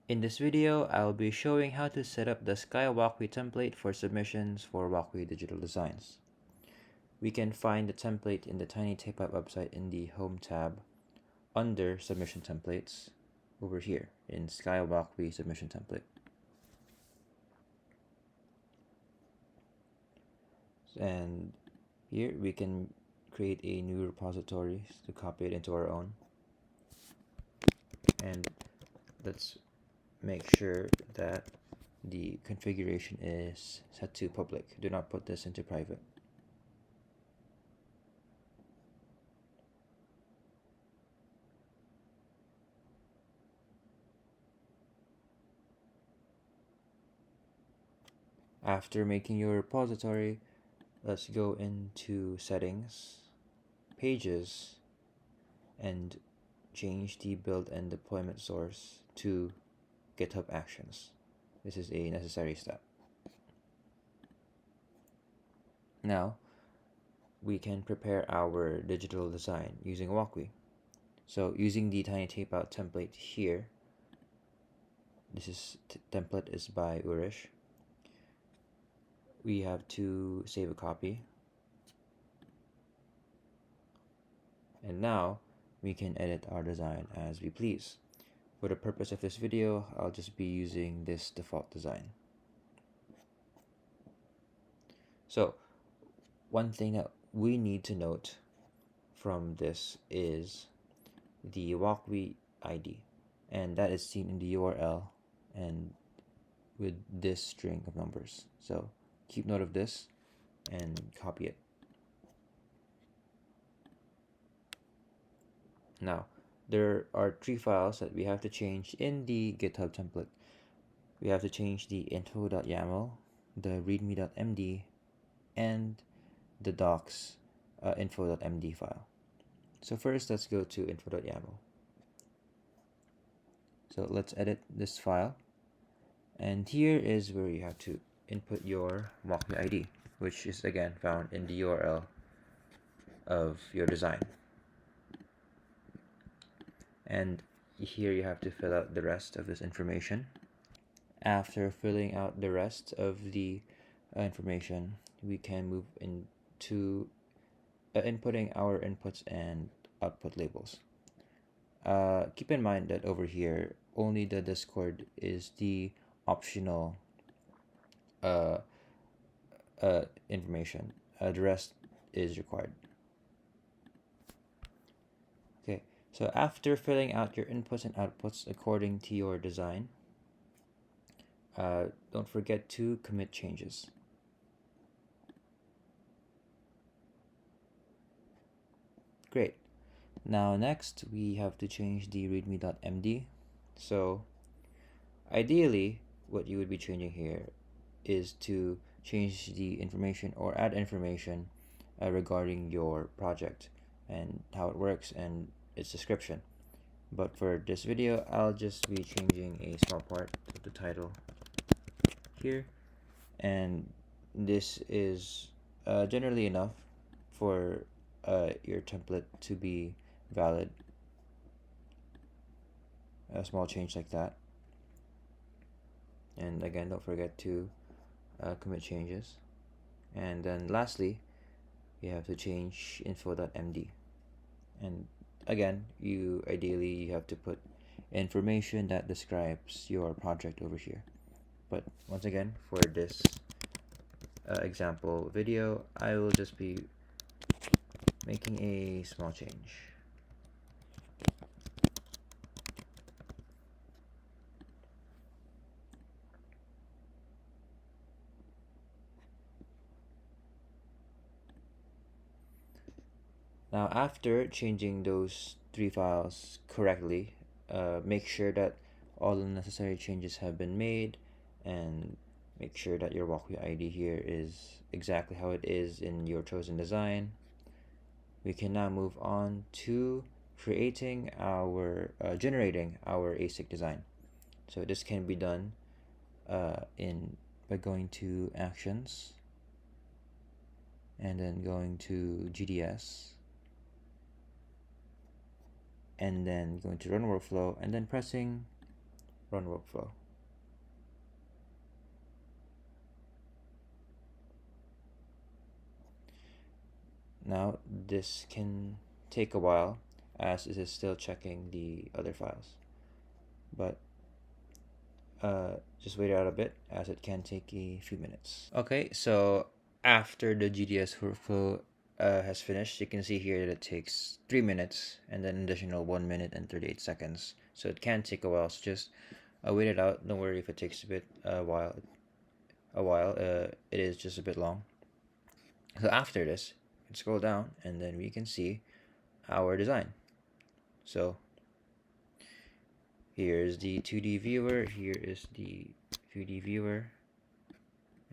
In this video, I'll be showing how to set up the Wokwi template for submissions for Wokwi digital designs. We can find the template in the Tiny Tapeout website in the Home tab under Submission Templates over here in Wokwi Submission Template. And here we can create a new repository to copy it into our own. And let's make sure that the configuration is set to public. Do not put this into private. After making your repository, let's go into Settings, Pages, and change the build and deployment source to GitHub Actions. This is a necessary step. Now, we can prepare our digital design using Wokwi. So using the Tiny Tapeout template here, this template is by Urish. We have to save a copy. And now we can edit our design as we please. For the purpose of this video, I'll just be using this default design. So one thing that we need to note from this is the Wokwi ID, and that is seen in the URL and with this string of numbers. So keep note of this and copy it. Now, there are 3 files that we have to change in the GitHub template. We have to change the info.yaml, the readme.md, and the docs info.md file. So first, let's go to info.yaml. So let's edit this file. And here is where you have to input your Wokwi ID, which is again found in the URL of your design. And here you have to fill out the rest of this information. After filling out the rest of the information, we can move into inputting our inputs and output labels. Keep in mind that over here, only the Discord is the optional information. The rest is required. Okay, so after filling out your inputs and outputs according to your design, don't forget to commit changes. Great. Now next, we have to change the readme.md. So ideally, what you would be changing here is to change the information or add information regarding your project and how it works and its description. But for this video, I'll just be changing a small part of the title here, and this is generally enough for your template to be valid. A small change like that. And again, don't forget to commit changes. And then lastly, you have to change info.md. And again, you have to put information that describes your project over here. But once again, for this example video, I will just be making a small change. Now, after changing those 3 files correctly, make sure that all the necessary changes have been made, and make sure that your Wokwi ID here is exactly how it is in your chosen design. We can now move on to creating our generating our ASIC design. So this can be done by going to Actions and then going to GDS and then going to Run Workflow and then pressing run workflow. Now this can take a while as it is still checking the other files, but just wait out a bit as it can take a few minutes. Okay, so after the GDS workflow has finished, you can see here that it takes 3 minutes and then additional 1 minute and 38 seconds. So it can take a while, so just wait it out. Don't worry if it takes a while. It is just a bit long. So after this, you can scroll down and then we can see our design. So here's the 2D viewer, here is the 3D viewer,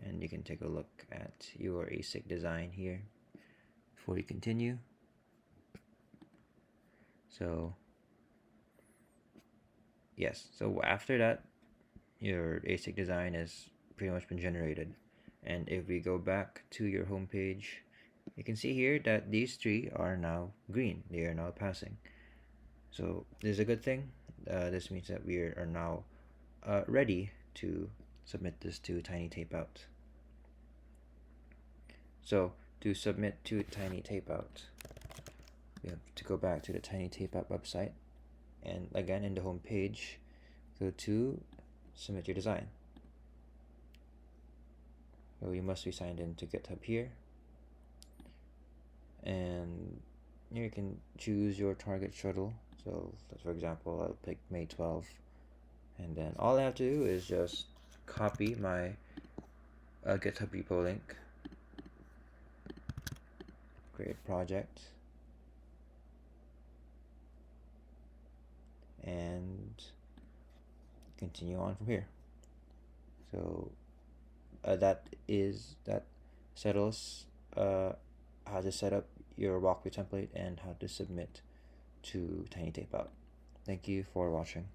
and you can take a look at your ASIC design here before you continue. So yes, so after that, your ASIC design has pretty much been generated. And if we go back to your home page, you can see here that these three are now green. They are now passing. So this is a good thing. This means that we are now ready to submit this to Tiny Tapeout. So to submit to Tiny Tapeout, we have to go back to the Tiny Tapeout website, and again in the home page, go to submit your design. So you must be signed in to GitHub here, and here you can choose your target shuttle. So for example, I'll pick May 12, and then all I have to do is just copy my GitHub repo link, create project, and continue on from here. So that settles how to set up your Wokwi template and how to submit to Tiny Tapeout. Thank you for watching.